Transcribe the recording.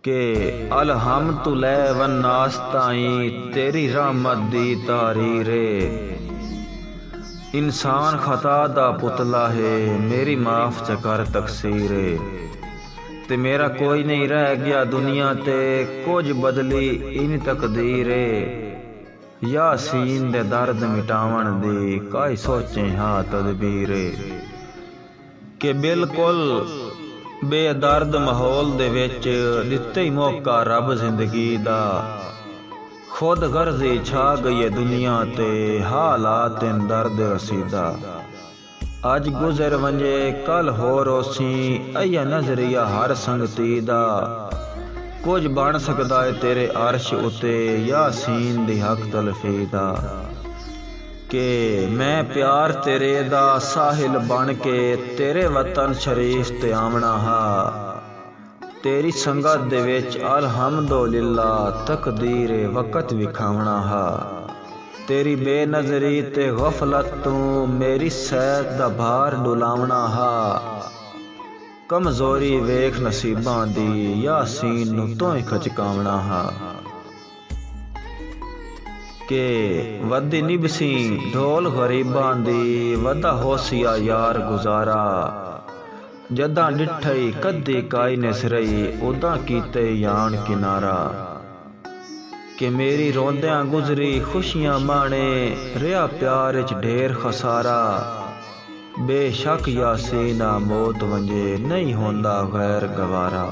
के अलहम्दुलै वन्नास ताई तेरी रहमत दी तारी रे। इंसान खता दा पुतला है मेरी माफ चकर तकसीरे। ते मेरा कोई नहीं रह गया दुनिया ते कुछ बदली इन तकदीरे। यासीन दे दर्द मिटावन दी काई सोचे हाँ तदबीरे। के बिल्कुल बेदर्द माहौल दे विच दिते ही मौका रब जिंदगी दा। खुद गर्जी छा गई है दुनिया ते हालात इन दर्द रसीदा। अज गुजर वंजे कल हो रोसी अया नजरिया हर संगती दा। कुछ बन सकदा है तेरे अर्श उते यासीन दी हक तलफी दा। के मैं प्यार तेरे दा साहिल बन के तेरे वतन शरीफ ते आवना हा। तेरी संगत दे विच अलहम्दुलिल्ला तकदीर वक़्त विखावना हा। तेरी बेनज़री ते गफलत तू मेरी सैद दा भार डुलावना हा। कमजोरी वेख नसीबां दी यासीन नू तों ही खचकावना हा। के वदी निभसी ढोल गरीबां दी वदा होसिया यार गुजारा। जदा डिठई कदी काई ने सिरई उदा कीते यान किनारा। के मेरी रोंदियां गुजरी खुशियां माने रिया प्यार च ढेर खसारा। बेशक यासीना मौत वंजे नहीं होंदा गैर गवारा।